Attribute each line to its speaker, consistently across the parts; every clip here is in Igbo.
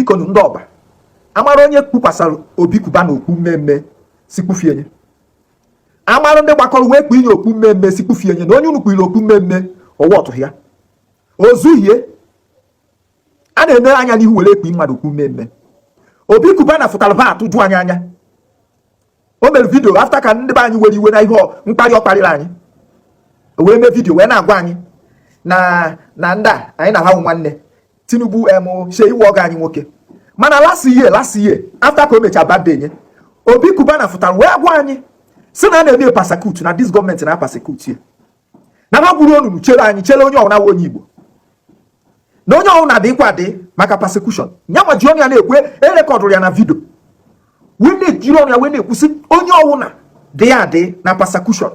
Speaker 1: biko ndị ọba amara onye kpụkwasara Obi Cubana okpu mmemme si kpufie nye amara ndị gbakọrọ wee kpu inye okpu mmemme si kpufie nye na onye unu kpụiri okpu mmemme ọwa ọtụ ya ozuhie a na-eme anya n'ihu were ekpu mmadụ okpu mmemme Obi Cubana fụtara ba atụjụ anya o mere vidio afta ka ndị be anyị were iwe na ihe mkparị ọ kparịrị anyị wee mee vidio wee na-agwa anyị na ndị anyị na ha nwanne Tinubu shee iwe ọga anyị nwoke mana last year after ka o mecha birthday nye Obi Cubana fụtara wee gwa anyị si na na-eme persecute na this gọọmenti na persecute ye na ha bụrụ onunu chere anyị chere onye ọwụna onye Igbo na onye ọwụna dịkwa dị maka persecution nyanwa ji ọnụ ya na-ekwe erekọdụrụ ya na vidio wee na-ejiri ọnụ ya wee na-ekwusi onye ọwụna dị ya dị na persecution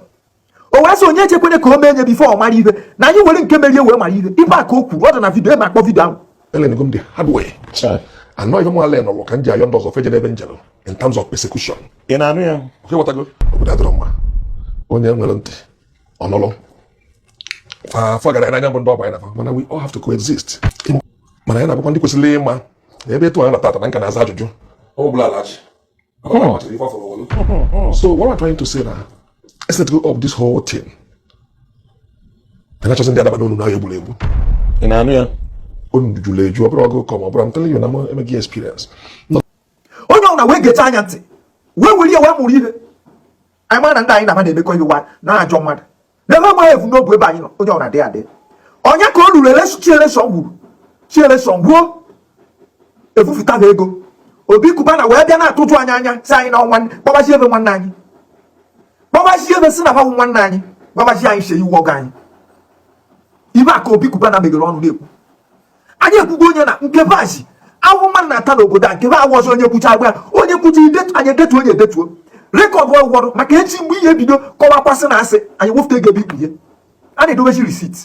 Speaker 1: o wee sị onye echekwenye ka o mee nye bifo ọ mara ihe na anyị were nke merie wee mara ihe ibe a ka o kwuru ọ dị na vidio ebe akpọ vidio ahụ
Speaker 2: Elenego m the hard way. And not even more learn or can Jayon does of Evangel in terms of persecution.
Speaker 3: In Anu,
Speaker 2: Okay, what I go with that drama. On your melody. On all. Forget I never know by now. We all have to coexist. Manana, when you could slay man, maybe to another and can answer you. Oh, blalash. So, what I'm trying to say now, let's let go of this whole thing. And I just think that I don't know how you believe.
Speaker 3: in Anu,
Speaker 2: I'm telling you, I'm a experience.
Speaker 1: onye ọna wee geta anya ntị wee were ya wee mụrụ ihe anyị mara na ndị anyị na ha na-emekọ ihe ụwa na-ajọ mmadụ n'ebe ama evu n'obu ebe anyị nọ onye ọna dị adị onye ka o ruru chieleshọn gwuo efufụta ha ego Obi Cubana wee bịa na-atụtụ anya si anyị na ọnwa kpọbachi ebe nwanne anyị kpọbachi ebe si na ha nwanne anyị kpọbachi anyị shee iwu ọga anyị ibe a ka Obi Cubana meghere ọnụ na-ekwu anyị ekwugo onye na nke bazi ahụ mmadụ na-ata n'obodo a nke ba awụ ọzọ onye kwucha agba onye kwucha idetu anyị edetu onye edetuo rekọdụ ọgwọrụ maka echi mgbe ihe bido kọwakwasị na asị anyị wefute ego ebe ikpughe a na-edobechi risit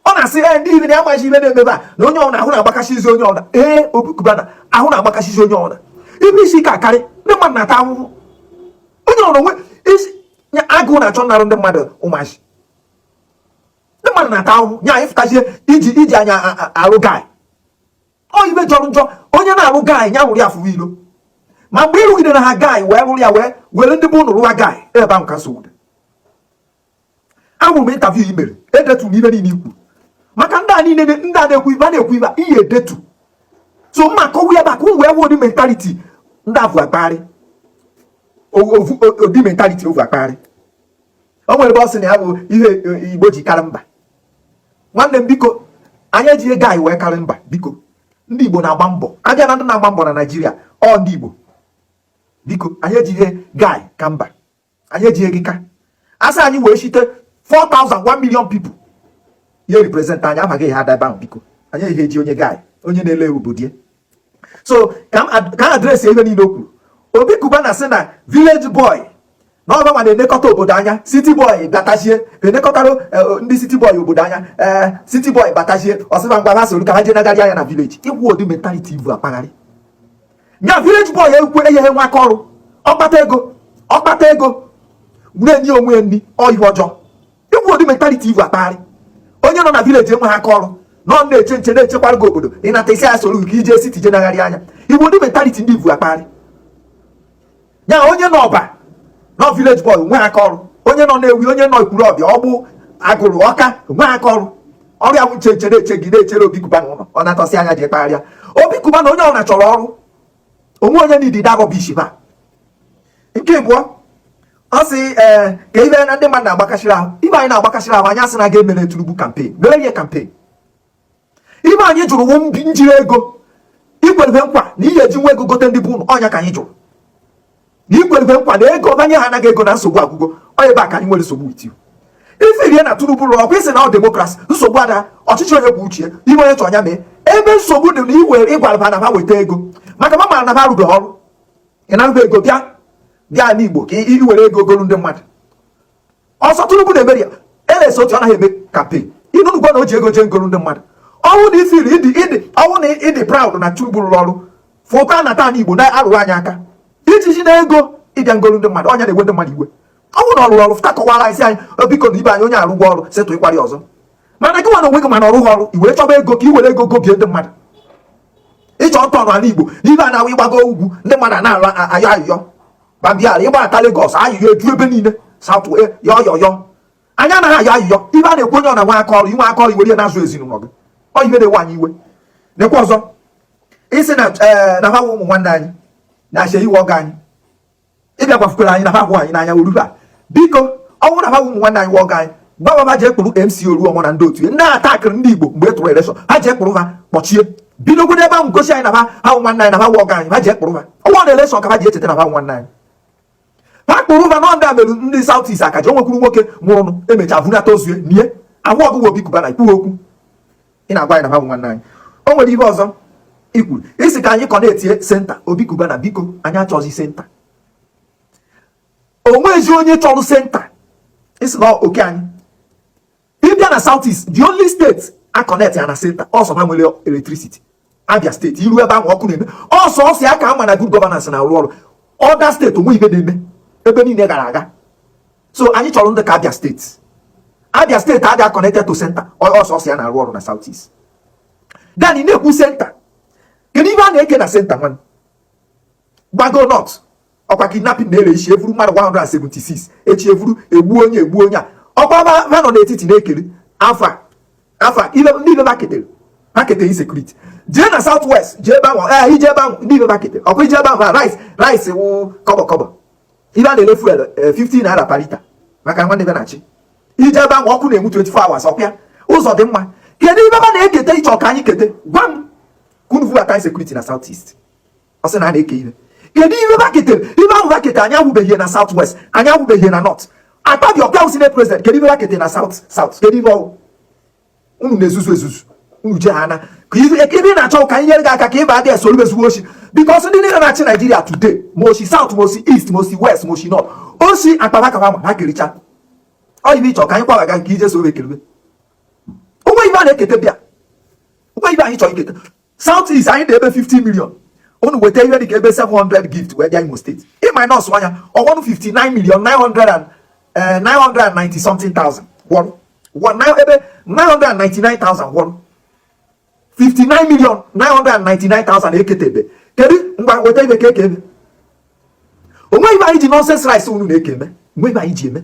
Speaker 1: ọ na-asị ndị ibe na-amaghị ibe na-emebe a na onye ọbụla ahụ na-agbakashizi onye ọbụla Obi Cubana ahụ na-agbakashizi onye ọbụla ibe isi ka akarị ndị mmadụ na-ata ahụhụ onye ọbụla nwe isi agụụ na-achọ narụ ndị mmadụ ụmụazị ndị mmadụ na-ata ahụhụ nye anyị fụtazie iji anya arụ gaị ọ ibe jọrọ njọ onye na-arụ gaị nya hụrụ ya afụwa ilo ma mgbe ịrụgide na ha gaị wee rụrụ ya wee were ndị bụ ụnụ rụwa gaị ebe ahụ ka nsogbu dị ahụrụ m intaviu i mere edetu m ibe niile ikwu maka ndị a niile ndị a na-ekwu ibe a na-ekwu ibe ihe edetu so mma kọwa ya maka ụmụ ewu odi mentality ndị avụ akparị odi mentality ovu akparị o nwere ebe ọ sị na ya bụ ihe Igbo ji karị mba nwanne m biko anyị ejighị gaị wee karị mba biko ndị Igbo na-agba mbọ abịa na ndị na-agba mbọ na Naịjirịa ọ ndị Igbo biko anyị ejighị gaị ka mba anyị ejighị gị ka asị anyị wee shite 4,000 1 million people ihe represent anyị amaghị ha ebe ahụ biko anyị ejighị eji onye gaị onye na-ele obodo ya so ka adresị ebe niile o kwuru Obi Cubana sị na village boy na ọba ma na-enekọta obodo anya city boy batachie enekọtara ndị city boy obodo anya city boy batachie ọsịba ngwa ha soro ka ha jee nagharị anya na village ikwu ụdị mentality ivu akpagharị nya village boy ekwe eghe nwa aka ọrụ ọkpata ego na-enye onwe ya nri ihe ọjọọ ikwu ụdị mentality ivu akpagharị onye nọ na village enwe ha aka ọrụ nọ na-eche nche na-echekwara gị obodo ịnata isi ya soro ka ije city je nagharị anya ikwu ụdị mentality ndị ivu akpagharị nya onye n'ọba nọ village boy nwe aka ọrụ onye nọ na-ewi onye nọ Ikwuru Ọbịa ọgbụ agụrụ ọka nwe aka ọrụ ọrịa bụ nche na-eche gị na-echere Obi Cubana ụlọ ọ na-atọsị anya ji kparịa Obi Cubana onye ọbụla chọrọ ọrụ onwe onye n'idi dagọbishi ba nke abụọ ọ sị ka ibe na ndị mmadụ na-agbakashiri ahụ ibe anyị na-agbakashiri ahụ anyị asị na ga-emere Tinubu kampen mere ihe kampen ibe anyị jụrụ njiri ego ikwerebe nkwa na ihe eji nwa ego gote ndị bụ ụlọ ọnya ka anyị jụrụ na ikwerebe nkwa na ego banye ha anaghị ego na nsogbu agwụgo onye ebe a ka anyị nwere nsogbu iti ife rie na Tinubu rụrụ ọkwa isi na ọ demokrasi nsogbu ada ọchịchị onye kwuo uche ime onye chọnya mee ebe nsogbu dị na iwere ịgwara na ha weta ego maka ma mara na ha rụrụ ọrụ ị na-arụba ego bịa n'Igbo ka iwere ego golu ndị mmadụ ọsọ Tinubu na-emeri ya elesi otu ọ naghị eme kampen ịnụnugbo na o ji ego jee ngolu ndị mmadụ ọnwụ na ifiri ọnwụ na ịdị proud na Tinubu rụrụ ọrụ foto a nata n'Igbo na-arụrụ anyị aka ijiji na ego ịbịa ngolu ndị mmadụ ọnya na-egwe ndị mmadụ iwe ọnwụ na ọrụrụ ọrụ fụta kọwara isi anyị biko na ibe anyị onye arụgwọ ọrụ setụ ịkwarị ọzọ mana gị nwa na onwe gị mana ọrụ ọrụ i were chọba ego ka i were ego gobie ndị mmadụ ịchọ ntọ n'ala Igbo n'ibe a na-awụ ịgbago ugwu ndị mmadụ na-alụ ayọ ayụyọ babịala ịgbata Lagos ayụyọ eju ebe niile South yọyọyọ anya anaghị ayọ ayụyọ ibe a na-ekwu onye ọ na nwa aka ọrụ inwe aka ọrụ iwere na-azụ ezinụlọ gị ọ ibe na-ewe anyị iwe nekwa ọzọ isi na ha ụmụ nwanne anyị na-ache iwe ọga anyị ịbịa gwafukwara anyị na ha hụ anyị n'anya oruba biko ọ bụrụ na ha ụmụ nwanne anyị wọga anyị gbababa jee kpụrụ MC Oruọmọ na ndị otu ya ndị atakịrị ndị Igbo mgbe e tụrụ elekshọn ha jee kpụrụ ha kpọchie bidogoro ebe ahụ gosi anyị na ha nwanne anyị na ha wọga anyị ha jee kpụrụ ha ọnwa na elekshọn ka ha ji echeta na ha nwanne anyị ha kpụrụ ha na ndị amerụ ndị South East akaji o nwekwuru nwoke nwụrụ emecha vunata ozue nie ahụ ọgụgụ Obi Cubana ikwughị okwu ị na-agwa anyị na ha nwanne anyị o nwere ihe ọzọ ikwuru isi ka anyị kọ na-etinye senta Obi Cubana biko anyị achọzi senta o nwezi onye chọrọ senta isi na oke anyị ịbịa na South East the only state a connect ya na senta ọsọ ha nwere electricity Abia steeti iru ebe ahụ ọkụ na-eme ọsọ ya ka ama na good governance na-arụ ọrụ other steeti onwe ibe na-eme ebe niile gara aga so anyị chọrọ ndị ka Abia steeti adịa connected to center ọsọ ya na-arụ ọrụ na South East then ị na-ekwu center kedu ibe a na-eke na center nwanne gbago north ọkwa kidnapping na-ere isi evuru mmadụ 176 echi evuru egbu onye a ọkwa ha nọ n'etiti na-ekele afa ndị ibe ha ketere insecurity jee na South West jee ebe ahụ ije ebe ahụ ndị ibe ha ketere ọkwa ije ebe ahụ rice wụ kọbọ ibe a na-ele fuel 15 naira per liter maka nwanne be na-achị ije ebe ahụ ọkụ na-enwu 24 hours ọkwa ụzọ dị mma kedu ibe ha na-ekete ịchọ ka anyị kete gwa m ka unu vubata insecurity na South East ọ sị na a na-eke ihe kedu ibe ha ketere ibe ahụ ha ketere anyị ahụbeghị na South West anyị ahụbeghị na North akpabi ọbịa usine president kedu ibe ha ketere na South kedu ibe ọwụ unu na-ezuzu unu je ha na ka ebe na-achọ ka anyị nyere gị aka ka ịba adị esolu ezigbo oshi because ndị niile na-achị Nigeria today ma oshi South ma oshi East ma oshi West ma oshi North oshi akpaba ka ma ha kericha ọ ibe ịchọ ka anyị kwabaga nke ije soro ekelebe onwe ibe a na-ekete bịa onwe ibe anyị chọrọ ikete South East anyị na-ebe 50 million unu weta ihe dịka ebe 700 gift wee bịa Imo State ị minus anya ọgwọnụ 59 million 990 something thousand gwọrọ ebe 999,000 gwọrọ 59 million 999,000 eketebe kedu ngwa weta ibe ka ekebe onwe ibe anyị ji nonsense rice unu na-eke eme onwe ibe anyị ji eme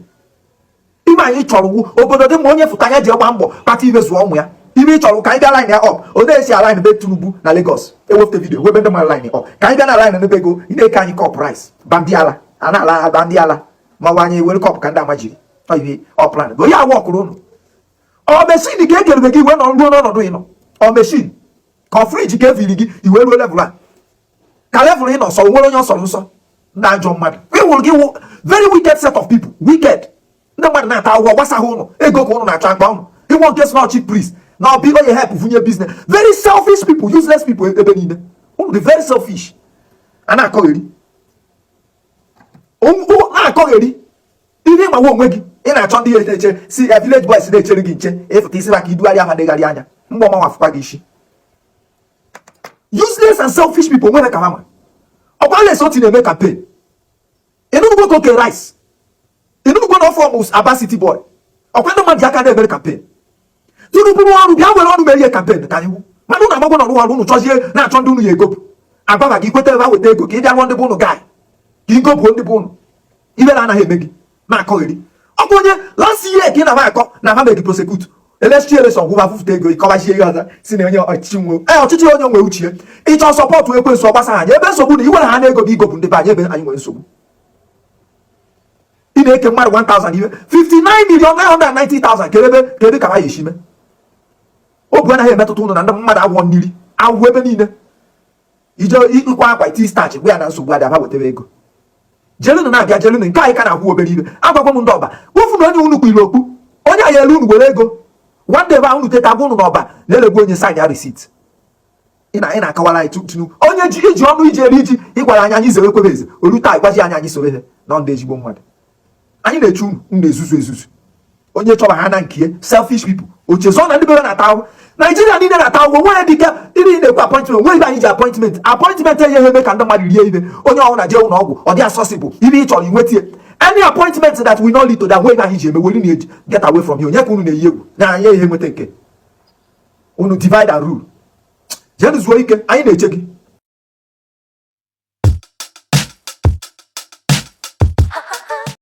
Speaker 1: ibe anyị chọrọ wu obodo dị ma onye fụta anya ji gba mbọ kpata ibe zụọ ụmụ ya ibe ị chọrọ ka anyị bịa line ya up onye esi aline be Tinubu na Lagos ewepụta vidio webe ndị mara line up ka anyị bịa na line n'ebe ego ị na-eke anyị kọp rice bandiala a na-ala bandiala ma ọ anyị were kọp ka ndị ama jiri ibe ọplan go ya awa ọkụrụ ụnụ ọ mesin ka ekelebe gị iwe nọ ruo n'ọnọdụ ị nọ ọ mesin ka ọ friji ka eviri gị iwe ruo level a ka level ị nọ sọ nwere onye ọsọrọ nsọ ndị ajọ mmadụ ịnwụrụ gị wụ very wicked set of people wicked ndị mmadụ na-ata ụgwọ gbasaghị ụnụ ego ka ụnụ na-achọ akpa ụnụ ịnwụ nke small chief priest na ọ bụ onye help vunye business very selfish people useless people ebe niile ụnụ dị very selfish a na-akọgheri ihe ịgbawa onwe gị ị na-achọ ndị eche si village boys na-echere gị nche ịfụta isi maka idugharị aha degharị anya mgbe ọma nwafụkwa gị isi useless and selfish people nwere ka ha ma ọkwa les otu na-eme campaign ịnụnụgwo ka oke rice ịnụnụgwo na ọfọm Aba City boy ọkwa ndị mmadụ aka na-emere campaign Tinubu ọrụ bịa were ọrụ mere ihe campaign ka anyị hụ mana ụnụ agbagwo na ọrụ ọrụ ụnụ chọzie na-achọ ndị ụnụ ya egopụ agbaga gị kweta ebe ha weta ego ka ị bịa rụọ ndị bụ ụnụ gaị ka ịgopụ ndị bụ ụnụ ibe na-anaghị eme gị na-akọgheri ọkwa onye last year ka ị na-ama akọ na ha megị prosecute elechi eleson gwụba fụfụta ego ịkọbazie ihe ọzọ si na onye ọchịchị onye nwe uche ịchọ sọpọtụ ekwensu ọgbasa ha ebe nsogbu na iwere ha na ego bụ igopụ ndị be anyị ebe anyị nwere nsogbu ị na-eke mmadụ 1,000 iwe 59 million 990,000 kedu ka ha yi eshime obu anaghị emetụta ụnụ na ndị mmadụ agwọ mmiri agwụ ebe niile ije ịkwa akwa iti starch gwa ya na nsogbu adị aba wetara ego jelunu na-abịa jelunu nke anyị ka na-akwụ obere ibe agwagwo m ndị ọba kpofu na onye unu kwiri okpu onye anyị elu unu were ego nwanne ebe ahụ unu teta agwa unu n'ọba na-elegbu onye sign ya receipt ị na-akọwara anyị Tinubu onye ji iji ọnụ iji eri iji ịgwara anyị zere ekwebe eze olu taa ịgwazi anyị soro ihe na ndị ezigbo mmadụ anyị na-echu unu na-ezuzu onye chọba ha na nke selfish people ochezọ na ndị bere na-ata ahụ Nigeria niile na-ata ahụ nwere dịka ndị na-ekwu appointment onwe ibe anyị ji appointment enye eme ka ndị mmadụ rie ibe onye ọhụrụ na jee ụlọ ọgwụ ọ dị accessible ibe ị chọrọ inwetie any appointment that will not lead to that way anyị ji eme weli na-eji get away from here onye ka unu na-eyi egwu na anya ihe nweta nke unu divide and rule jee zuo ike, anyị na-eche gị.